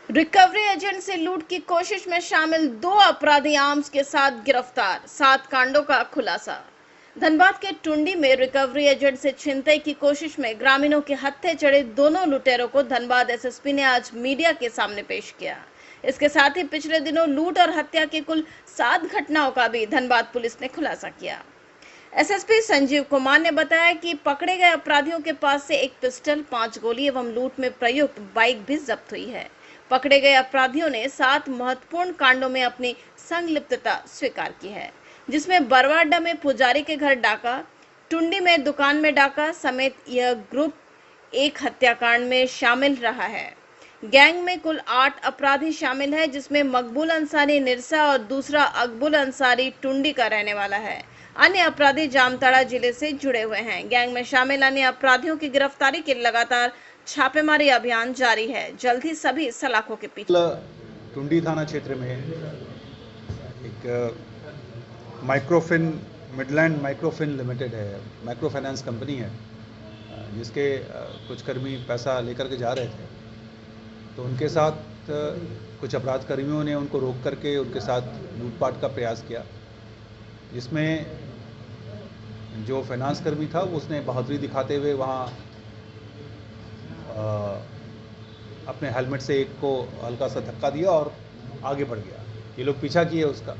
Recovery agent से लूट की कोशिश में शामिल 2 अपराधी आर्म्स के साथ गिरफ्तार, 7 कांडों का खुलासा। धनबाद के टुंडी में रिकवरी एजेंट से छिनतई की कोशिश में ग्रामीणों के हत्थे चढ़े दोनों लुटेरों को धनबाद एसएसपी ने आज मीडिया के सामने पेश किया। इसके साथ ही पिछले दिनों लूट और हत्या की कुल 7 घटनाओं का भी धनबाद पुलिस ने खुलासा किया। एसएसपी संजीव कुमार ने बताया कि पकड़े गए अपराधियों के पास से एक पिस्टल, 5 गोली एवं लूट में प्रयुक्त बाइक भी जब्त हुई है। पकड़े गए अपराधियों ने 7 महत्वपूर्ण कांडों में अपनी संलिप्तता स्वीकार की है, जिसमें बरवाडा में पुजारी के घर डाका, टुंडी में दुकान में डाका समेत यह ग्रुप एक हत्याकांड में शामिल रहा है। गैंग में कुल 8 अपराधी शामिल है, जिसमें मकबूल अंसारी निरसा और दूसरा अकबुल अंसारी टुंडी का रहने वाला है। अन्य अपराधी जामताड़ा जिले से जुड़े हुए हैं। गैंग में शामिल अन्य अपराधियों की गिरफ्तारी के लगातार छापेमारी अभियान जारी है। जल्द ही सभी सलाखों के पीछे। टुंडी थाना क्षेत्र में एक माइक्रोफिन मिडलैंड माइक्रोफिन लिमिटेड है, माइक्रो फाइनेंस कंपनी है, जिसके कुछ कर्मी पैसा लेकर के जा रहे थे, तो उनके साथ कुछ अपराध कर्मियों ने उनको रोक करके उनके साथ लूटपाट का प्रयास किया, जिसमें जो फाइनेंस कर्मी था उसने बहादुरी दिखाते हुए वहाँ अपने हेलमेट से एक को हल्का सा धक्का दिया और आगे बढ़ गया। ये लोग पीछा किए उसका,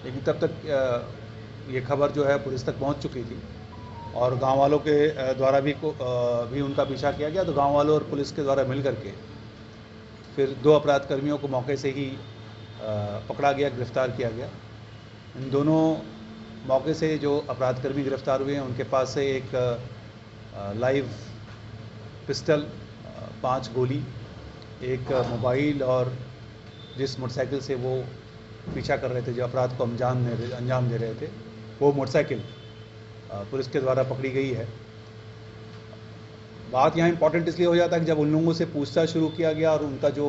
लेकिन तब तक ये खबर जो है पुलिस तक पहुंच चुकी थी और गांव वालों के द्वारा भी उनका पीछा किया गया। तो गांव वालों और पुलिस के द्वारा मिल करके फिर 2 अपराध कर्मियों को मौके से ही पकड़ा गया, गिरफ्तार किया गया। इन दोनों मौके से जो अपराध कर्मी गिरफ्तार हुए हैं उनके पास से एक लाइव पिस्टल, 5 गोली, एक मोबाइल और जिस मोटरसाइकिल से वो पीछा कर रहे थे, जो अपराध को अंजाम दे रहे थे, वो मोटरसाइकिल पुलिस के द्वारा पकड़ी गई है। बात यहाँ इंपॉर्टेंट इसलिए हो जाता है कि जब उन लोगों से पूछताछ शुरू किया गया और उनका जो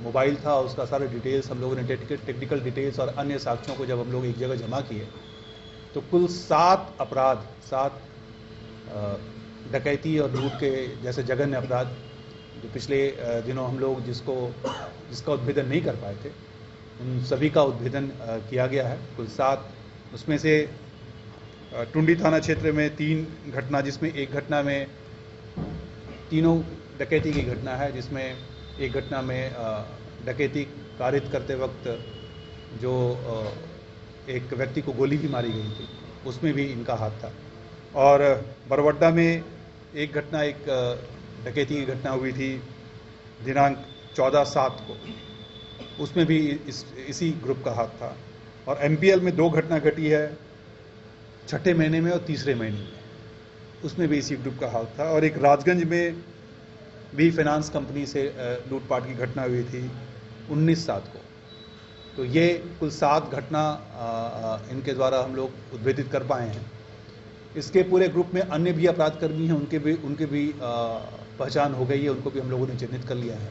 मोबाइल था उसका सारे डिटेल्स हम लोगों ने टेक्निकल डिटेल्स और अन्य साक्ष्यों को जब हम लोग एक जगह जमा किए, तो कुल 7 अपराध, 7 डकैती और लूट के जैसे जघन्य अपराध जो पिछले दिनों हम लोग जिसका उद्भेदन नहीं कर पाए थे, उन सभी का उद्भेदन किया गया है। कुल 7, उसमें से टुंडी थाना क्षेत्र में 3 घटना, जिसमें एक घटना में तीनों डकैती की घटना है, जिसमें एक घटना में डकैती कारित करते वक्त जो एक व्यक्ति को गोली भी मारी गई थी, उसमें भी इनका हाथ था। और बरवाडा में एक घटना, एक डकैती की घटना हुई थी दिनांक 14/7 को, उसमें भी इसी ग्रुप का हाथ था। और एमपीएल में 2 घटना घटी है, 6ठे महीने में और 3रे महीने में, उसमें भी इसी ग्रुप का हाथ था। और एक राजगंज में भी फाइनेंस कंपनी से लूटपाट की घटना हुई थी 19/7 को। तो ये कुल 7 घटना इनके द्वारा हम लोग उद्भेदित कर पाए हैं। इसके पूरे ग्रुप में अन्य भी अपराध कर्मी हैं, उनके भी पहचान हो गई है, उनको भी हम लोगों ने चिन्हित कर लिया है,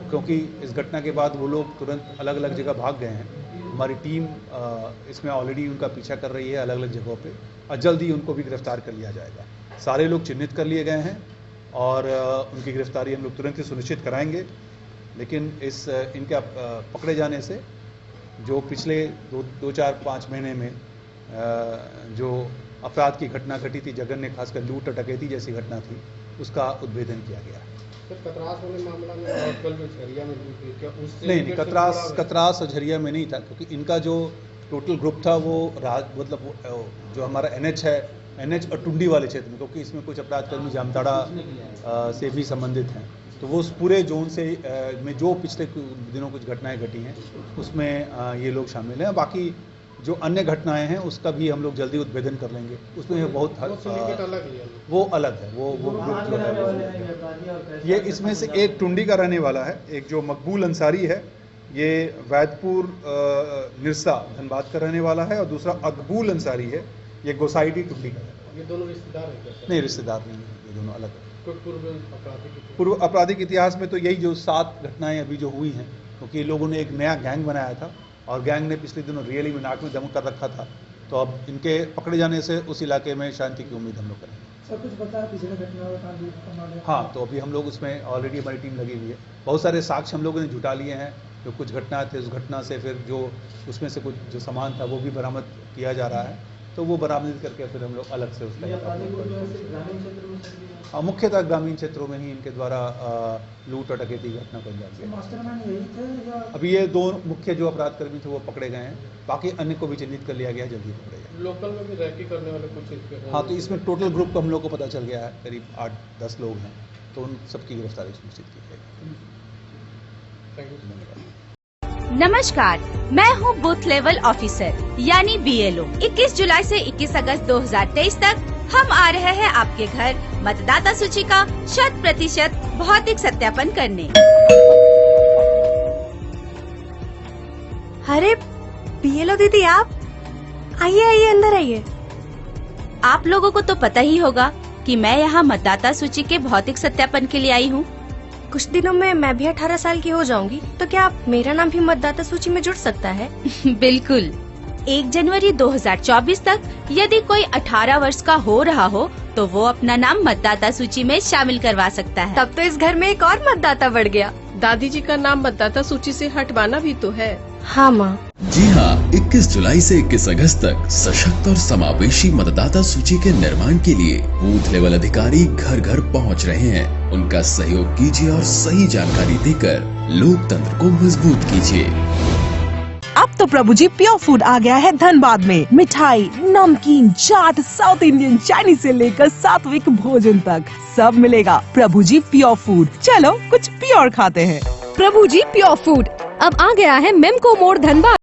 क्योंकि इस घटना के बाद वो लोग तुरंत अलग अलग जगह भाग गए हैं। हमारी टीम इसमें ऑलरेडी उनका पीछा कर रही है अलग अलग जगहों पे, और जल्द ही उनको भी गिरफ्तार कर लिया जाएगा। सारे लोग चिन्हित कर लिए गए हैं और उनकी गिरफ्तारी हम लोग तुरंत ही सुनिश्चित कराएंगे। लेकिन इनके पकड़े जाने से जो पिछले 2-4-5 महीने में जो अपराध की घटना घटी थी, जघन्य, खासकर लूट और डकैती जैसी घटना थी, उसका उद्भेदन किया गया। कतरास वाले मामला में और कल जो झरिया में क्या उससे नहीं, कतरास और झरिया में नहीं था, क्योंकि इनका जो टोटल ग्रुप था वो मतलब जो हमारा एनएच और टुंडी वाले क्षेत्र में, क्योंकि इसमें कुछ अपराध कर्मी जामताड़ा से भी संबंधित हैं, तो वो उस पूरे जोन से में जो पिछले दिनों कुछ घटनाएं घटी हैं उसमें ये लोग शामिल हैं। बाकी जो अन्य घटनाएं हैं उसका भी हम लोग जल्दी उद्भेदन कर लेंगे। उसमें बहुत वो अलग है, वो ग्रुप जो है ये इसमें से एक टुंडी का रहने वाला है, एक जो मकबूल अंसारी है ये वैदपुर निरसा धनबाद का रहने वाला है, और दूसरा अकबूल अंसारी है, ये गोसाइडी टुंडी का है। ये दोनों रिश्तेदार हैं? नहीं, रिश्तेदार नहीं है, ये दोनों अलग है। कोई पूर्व आपराधिक इतिहास में तो यही जो 7 घटनाएं अभी जो हुई हैं, क्योंकि लोगों ने एक नया गैंग बनाया था और गैंग ने पिछले दिनों रियली में नाक में दम कर रखा था, तो अब इनके पकड़े जाने से उस इलाके में शांति की उम्मीद हम लोग करेंगे। सब कुछ बताया पिछले घटना का। हाँ, तो अभी हम लोग उसमें ऑलरेडी हमारी टीम लगी हुई है। बहुत सारे साक्ष्य हम लोगों ने जुटा लिए हैं। जो कुछ घटना थे, उस घटना से फिर जो उसमें से कुछ जो सामान था वो भी बरामद किया जा रहा है। तो वो बरामद करके फिर हम लोग अलग से उसका मुख्यतः ग्रामीण क्षेत्रों में ही इनके द्वारा लूट और डकैती की घटना को अंजाम दिया। मास्टरमाइंड यही थे या अभी ये 2 मुख्य जो अपराध कर्मी थे वो पकड़े गए हैं। बाकी अन्य को भी चिन्हित कर लिया गया है, जल्दी पकड़े गए। लोकल में भी रैकी करने वाले कुछ इसके हाँ, तो इसमें टोटल ग्रुप को हम लोग को पता चल गया है, करीब 8-10 लोग हैं। तो उन सबकी गिरफ्तारी सुनिश्चित की जाएगी। Thank you. धन्यवाद। नमस्कार, मैं हूँ बूथ लेवल ऑफिसर यानी BLO। 21 जुलाई से 21 अगस्त 2023 तक हम आ रहे हैं आपके घर मतदाता सूची का 100% भौतिक सत्यापन करने। अरे BLO दीदी, आप आइए अंदर आइए। आप लोगों को तो पता ही होगा कि मैं यहाँ मतदाता सूची के भौतिक सत्यापन के लिए आई हूँ। कुछ दिनों में मैं भी 18 साल की हो जाऊंगी, तो क्या मेरा नाम भी मतदाता सूची में जुड़ सकता है? बिल्कुल। 1 जनवरी 2024 तक यदि कोई 18 वर्ष का हो रहा हो तो वो अपना नाम मतदाता सूची में शामिल करवा सकता है। तब तो इस घर में एक और मतदाता बढ़ गया। दादी जी का नाम मतदाता सूची से हटवाना भी तो है। हाँ माँ। जी हाँ, 21 जुलाई से 21 अगस्त तक सशक्त और समावेशी मतदाता सूची के निर्माण के लिए बूथ लेवल अधिकारी घर घर पहुँच रहे हैं। उनका सहयोग कीजिए और सही जानकारी देकर लोकतंत्र को मजबूत कीजिए। अब तो प्रभु जी प्योर फूड आ गया है धनबाद में। मिठाई, नमकीन, चाट, साउथ इंडियन, चाइनीज से लेकर सात्विक भोजन तक सब मिलेगा। प्रभु जी प्योर फूड, चलो कुछ प्योर खाते हैं। प्रभु जी प्योर फूड अब आ गया है मेमको मोड़ धनबाद।